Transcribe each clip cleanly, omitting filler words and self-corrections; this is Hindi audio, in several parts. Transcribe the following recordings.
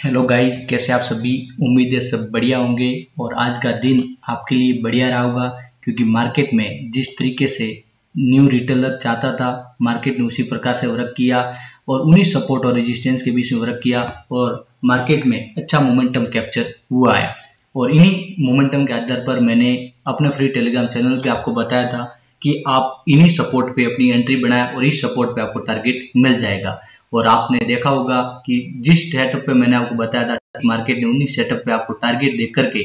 हेलो गाइस, कैसे आप सभी। उम्मीद है सब बढ़िया होंगे और आज का दिन आपके लिए बढ़िया रहा होगा, क्योंकि मार्केट में जिस तरीके से न्यू रिटेलर चाहता था, मार्केट ने उसी प्रकार से वर्क किया और उन्हीं सपोर्ट और रेजिस्टेंस के बीच में वर्क किया और मार्केट में अच्छा मोमेंटम कैप्चर हुआ है। और इन्हीं मोमेंटम के आधार पर मैंने अपने फ्री टेलीग्राम चैनल पे आपको बताया था कि आप इन्हीं सपोर्ट पे अपनी एंट्री बनाए और इस सपोर्ट पे आपको टारगेट मिल जाएगा। और आपने देखा होगा कि जिस सेटअप पे मैंने आपको बताया था, मार्केट ने उन्हीं सेटअप पे आपको टारगेट देख करके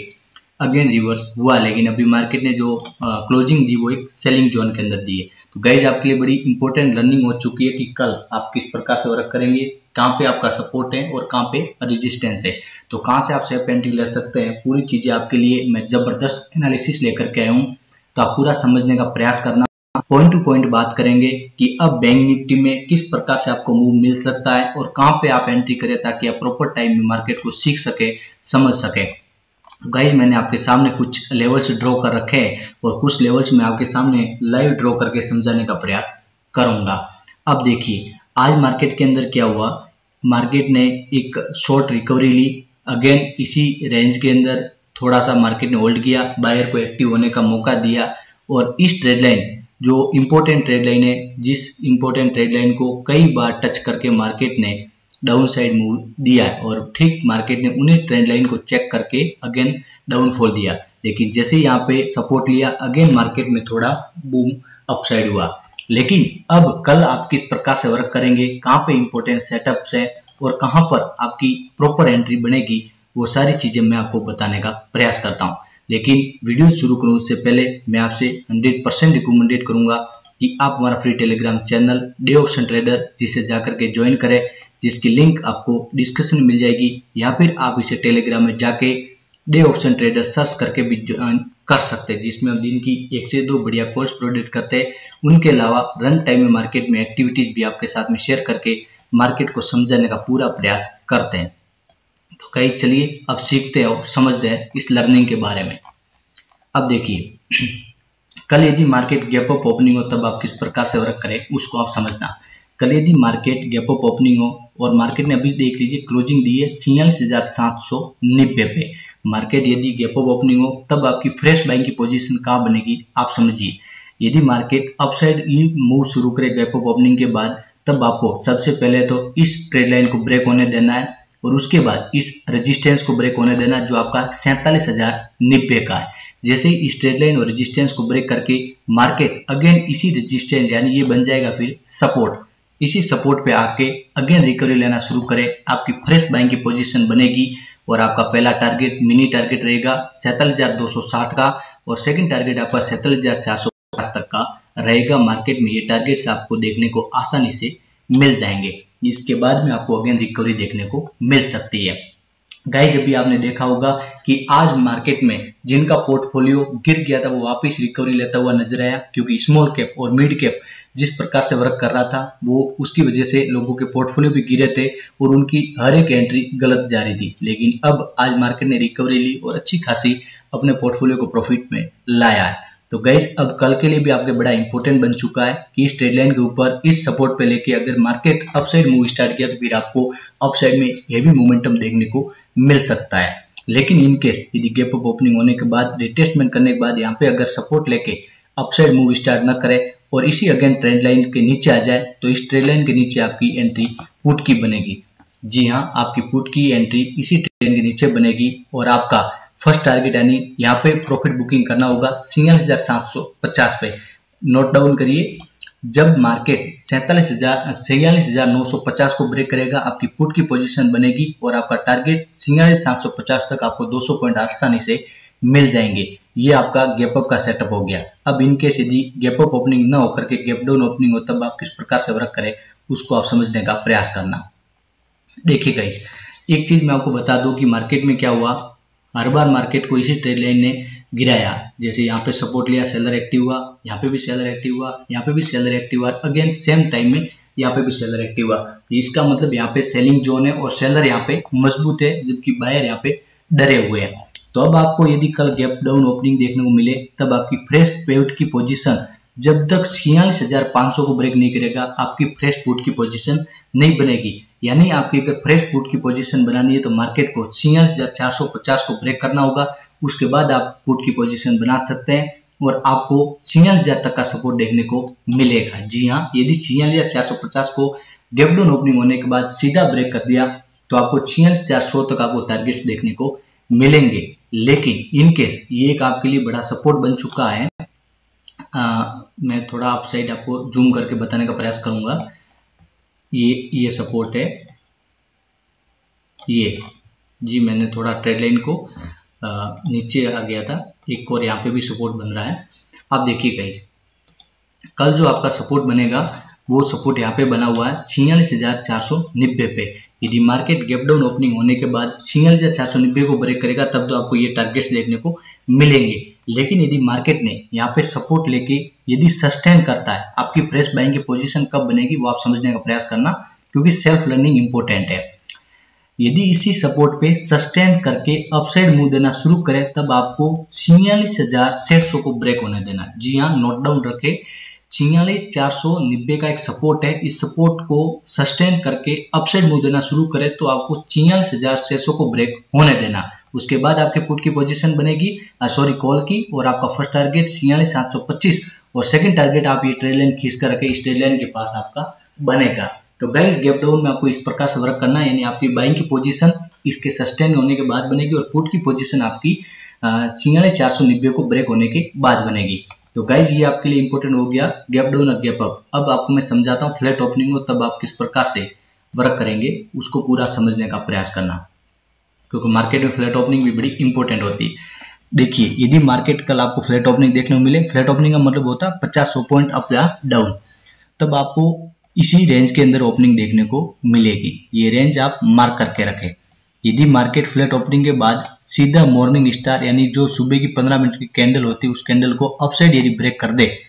अगेन रिवर्स हुआ, लेकिन अभी मार्केट ने जो क्लोजिंग दी वो एक सेलिंग जोन के अंदर दी है। तो गाइज, आपके लिए बड़ी इंपॉर्टेंट लर्निंग हो चुकी है कि कल आप किस प्रकार से वर्क करेंगे, कहाँ पे आपका सपोर्ट है और कहाँ पे रेजिस्टेंस है, तो कहाँ से आप सेफ एंट्री ले सकते हैं। पूरी चीजें आपके लिए मैं जबरदस्त एनालिसिस लेकर के आया हूँ, तो आप पूरा समझने का प्रयास करना। पॉइंट टू पॉइंट बात करेंगे कि अब बैंक निफ्टी में किस प्रकार से आपको मूव मिल सकता है और कहां पे आप एंट्री करें ताकि आप प्रॉपर टाइम में मार्केट को सीख सके, समझ सके। तो गाइज, मैंने आपके सामने कुछ लेवल्स ड्रॉ कर रखे हैं और कुछ लेवल्स में आपके सामने लाइव ड्रॉ करके समझाने का प्रयास करूंगा। अब देखिए, आज मार्केट के अंदर क्या हुआ। मार्केट ने एक शॉर्ट रिकवरी ली, अगेन इसी रेंज के अंदर थोड़ा सा मार्केट ने होल्ड किया, बायर को एक्टिव होने का मौका दिया और इस ट्रेड लाइन जो इंपॉर्टेंट ट्रेड लाइन है, जिस इंपॉर्टेंट ट्रेड लाइन को कई बार टच करके मार्केट ने डाउन साइड मूव दिया है और ठीक मार्केट ने उन्हीं ट्रेंड लाइन को चेक करके अगेन डाउनफॉल दिया। लेकिन जैसे यहाँ पे सपोर्ट लिया, अगेन मार्केट में थोड़ा बूम अपसाइड हुआ। लेकिन अब कल आप किस प्रकार से वर्क करेंगे, कहाँ पे इंपॉर्टेंट सेटअप्स है और कहाँ पर आपकी प्रॉपर एंट्री बनेगी, वो सारी चीजें मैं आपको बताने का प्रयास करता हूँ। लेकिन वीडियो शुरू करूं उससे पहले मैं आपसे 100% रिकमेंडेड करूंगा कि आप हमारा free Telegram channel day option trader जिसे जाकर के ज्वाइन करें, जिसकी लिंक आपको डिस्क्रिप्शन में मिल जाएगी, या फिर आप इसे टेलीग्राम में जाके डे ऑप्शन ट्रेडर सर्च करके भी ज्वाइन कर सकते हैं, जिसमें हम दिन की 1 से 2 बढ़िया कोर्स प्रोवाइड करते हैं। उनके अलावा रन टाइम में मार्केट में एक्टिविटीज भी आपके साथ में शेयर करके मार्केट को समझाने का पूरा प्रयास करते हैं। तो कहीं चलिए अब सीखते हैं और समझते हैं इस लर्निंग के बारे में। अब देखिए, कल यदि मार्केट गैप अप ओपनिंग हो तब आप किस प्रकार से वर्क करें उसको आप समझना। कल यदि मार्केट गैप अप ओपनिंग हो और मार्केट ने अभी देख लीजिए क्लोजिंग दी है 46,790 पे, मार्केट यदि गैप अप ओपनिंग हो तब आपकी फ्रेश बाइंग की पोजीशन कहाँ बनेगी आप समझिए। यदि मार्केट अपसाइड मूव शुरू करे गैप अप ओपनिंग के बाद, तब आपको सबसे पहले तो इस ट्रेड लाइन को ब्रेक होने देना है और उसके बाद इस रेजिस्टेंस को ब्रेक होने देना जो आपका 47,090 का है। जैसे ही इस ट्रेड लाइन और रेजिस्टेंस को ब्रेक करके मार्केट अगेन इसी रेजिस्टेंस यानी ये बन जाएगा फिर सपोर्ट, इसी सपोर्ट पे आके अगेन रिकवरी लेना शुरू करे, आपकी फ्रेश बाइंग की पोजीशन बनेगी और आपका पहला टारगेट मिनी टारगेट रहेगा 47,260 का और सेकंड टारगेट आपका 47,450 तक का रहेगा। मार्केट में ये टारगेट्स आपको देखने को आसानी से मिल जाएंगे। इसके बाद में आपको अगेन रिकवरी देखने को मिल सकती है। गाइस, अभी आपने देखा होगा कि आज मार्केट में जिनका पोर्टफोलियो गिर गया था वो वापस रिकवरी लेता हुआ नजर आया, क्योंकि स्मॉल कैप और मिड कैप जिस प्रकार से वर्क कर रहा था वो उसकी वजह से लोगों के पोर्टफोलियो भी गिरे थे और उनकी हर एक एंट्री गलत जा रही थी। लेकिन अब आज मार्केट ने रिकवरी ली और अच्छी खासी अपने पोर्टफोलियो को प्रॉफिट में लाया है। तो गाइज, अब कल के लिए भी आपके बड़ा इंपॉर्टेंट बन चुका है कि इस ट्रेड लाइन के ऊपर इस सपोर्ट पे लेके अगर मार्केट अपसाइड मूव स्टार्ट किया तो फिर आपको अपसाइड में हेवी मोमेंटम देखने को मिल सकता है। लेकिन इन केस यदि गैप अप ओपनिंग होने के बाद रिटेस्टमेंट करने के बाद यहाँ पे अगर सपोर्ट लेके अपसाइड मूव स्टार्ट न करे और इसी अगेन ट्रेंड लाइन के नीचे आ जाए, तो इस ट्रेंड लाइन के नीचे आपकी एंट्री पुट की बनेगी। जी हाँ, आपकी पुट की एंट्री इसी ट्रेंड लाइन के नीचे बनेगी और आपका फर्स्ट टारगेट यानी यहाँ पे प्रॉफिट बुकिंग करना होगा 46,750 पे। नोट डाउन करिए, जब मार्केट 46,950 को ब्रेक करेगा आपकी पुट की पोजीशन बनेगी और आपका टारगेट 46,750 तक आपको 200 पॉइंट आसानी से मिल जाएंगे। ये आपका गैप अप का सेटअप हो गया। अब इनकेस यदि गैप अप ओपनिंग ना होकर के गैप डाउन ओपनिंग हो तब आप किस प्रकार से वर्क करें उसको आप समझने का प्रयास करना। देखिए गाइस, एक चीज मैं आपको बता दूं कि मार्केट में क्या हुआ, हर बार मार्केट को इसी ट्रेड लाइन ने गिराया। जैसे यहाँ पे सपोर्ट लिया, सेलर एक्टिव हुआ, यहाँ पे भी सेलर एक्टिव हुआ, यहाँ पे भी सेलर एक्टिव हुआ, अगेन सेम टाइम में यहाँ पे भी सेलर एक्टिव हुआ। इसका मतलब यहाँ पे सेलिंग जोन है और सेलर यहाँ पे मजबूत है, जबकि बायर यहाँ पे डरे हुए हैं। तो अब आपको यदि कल गैप डाउन ओपनिंग देखने को मिले तब आपकी फ्रेश पेट की पोजीशन जब तक 46,500 को ब्रेक नहीं करेगा आपकी फ्रेश पुट की पोजीशन नहीं बनेगी। यानी आपकी अगर फ्रेश पुट की पोजीशन बनानी है तो मार्केट को 46,450 को ब्रेक करना होगा, उसके बाद आप पुट की पोजीशन बना सकते हैं और आपको 46,000 तक का सपोर्ट देखने को मिलेगा। जी हाँ, यदि 46,450 को गैप डाउन ओपनिंग होने के बाद सीधा ब्रेक कर दिया तो आपको 46,400 तक आपको टारगेट्स देखने को मिलेंगे। लेकिन इन केस ये एक आपके लिए बड़ा सपोर्ट बन चुका है, मैं थोड़ा आप साइड आपको जूम करके बताने का प्रयास करूंगा। ये सपोर्ट है, ये जी मैंने थोड़ा ट्रेड लाइन को नीचे आ गया था, एक और यहाँ पे भी सपोर्ट बन रहा है। आप देखिए गाइस, कल जो आपका सपोर्ट बनेगा वो सपोर्ट यहाँ पे बना हुआ है 46,490 पे। यदि मार्केट गैप डाउन ओपनिंग होने के बाद 46,490 को ब्रेक करेगा तब तो आपको ये टारगेट्स देखने को मिलेंगे। लेकिन यदि मार्केट ने यहाँ पे सपोर्ट लेके यदि सस्टेन करता है, आपकी फ्रेश बाइंग की पोजीशन कब बनेगी वो आप समझने का प्रयास करना, क्योंकि सेल्फ लर्निंग इंपॉर्टेंट है। यदि इसी सपोर्ट पे सस्टेन करके अपसाइड मूव देना शुरू करे तब आपको 46,600 को ब्रेक होने देना। जी हाँ, नोट डाउन रखे, 46,490 का एक सपोर्ट है। इस सपोर्ट को सस्टेन करके अपसाइड मूव देना शुरू करे तो आपको 46,600 को ब्रेक होने देना। उसके बाद आपके पुट की पोजीशन बनेगी, कॉल की, और आपका फर्स्ट टारगेट 46,725 और सेकंड टारगेट आप ये ट्रेड लाइन खींच कर रखे, इस ट्रेड लाइन के पास आपका बनेगा। तो गाइस, गैप डाउन में आपको इस प्रकार से वर्क करना है, यानी आपकी बाइंग की पोजीशन इसके सस्टेन होने के बाद बनेगी और पुट की पोजीशन आपकी 46,490 को ब्रेक होने के बाद बनेगी। तो गाइज, ये आपके लिए इंपॉर्टेंट हो गया गैप डाउन और गैप अप। अब आपको मैं समझाता हूँ फ्लैट ओपनिंग हो तब आप किस प्रकार से वर्क करेंगे, उसको पूरा समझने का प्रयास करना, क्योंकि मार्केट में फ्लैट ओपनिंग भी बड़ी इंपॉर्टेंट होती है। देखिए, यदि मार्केट कल आपको फ्लैट ओपनिंग देखने को मिले, फ्लैट ओपनिंग का मतलब होता है 50 पॉइंट अप या डाउन, तब आपको इसी रेंज के अंदर ओपनिंग देखने को मिलेगी। ये रेंज आप मार्क करके रखें। यदि मार्केट फ्लैट ओपनिंग के बाद सीधा मॉर्निंग स्टार यानी जो सुबह की 15 मिनट की कैंडल होती है उस कैंडल को अपसाइड यदि ब्रेक कर दे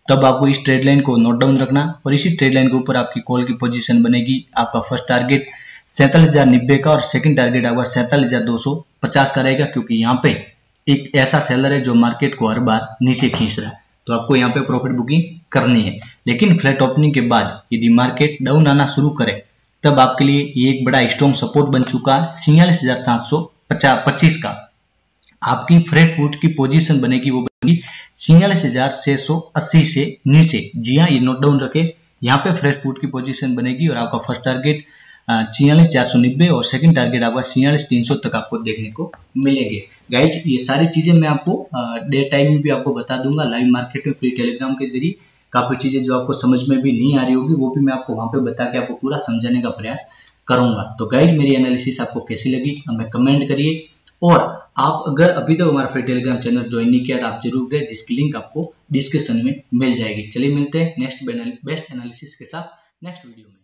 तब आपको इस ट्रेड लाइन को नोट डाउन रखना और इसी ट्रेड लाइन के ऊपर आपकी कॉल की पोजीशन बनेगी। आपका फर्स्ट टारगेट 47,090 का और सेकंड टारगेट आपका 47,250 का रहेगा, क्योंकि यहाँ पे एक ऐसा सेलर है जो मार्केट को हर बार नीचे खींच रहा है, तो आपको यहाँ पे प्रॉफिट बुकिंग करनी है। लेकिन फ्लैट ओपनिंग के बाद यदि मार्केट डाउन आना शुरू करे तब आपके लिए ये एक बड़ा स्ट्रॉन्ग सपोर्ट बन चुका है 46,725 का। आपकी फ्रेश पुट की पोजीशन बनेगी, वो बनेगी 46,680 से नीचे। जी हाँ, ये नोट डाउन रखे, यहाँ पे फ्रेश पुट की पोजीशन बनेगी और आपका फर्स्ट टारगेट 46,490 और सेकंड टारगेट आपका 46,300 तक आपको देखने को मिलेंगे। गाइज, ये सारी चीजें मैं आपको डे टाइम में भी आपको बता दूंगा लाइव मार्केट में फ्री टेलीग्राम के जरिए। काफी चीजें जो आपको समझ में भी नहीं आ रही होगी वो भी मैं आपको वहां पे बता के आपको पूरा समझाने का प्रयास करूंगा। तो गाइज, मेरी एनालिसिस आपको कैसी लगी हमें कमेंट करिए, और आप अगर अभी तक हमारा फ्री टेलीग्राम चैनल ज्वाइन नहीं किया तो आप जरूर करें, जिसकी लिंक आपको डिस्क्रिप्शन में मिल जाएगी। चलिए मिलते हैं नेक्स्ट बेस्ट एनालिसिस के साथ नेक्स्ट वीडियो में।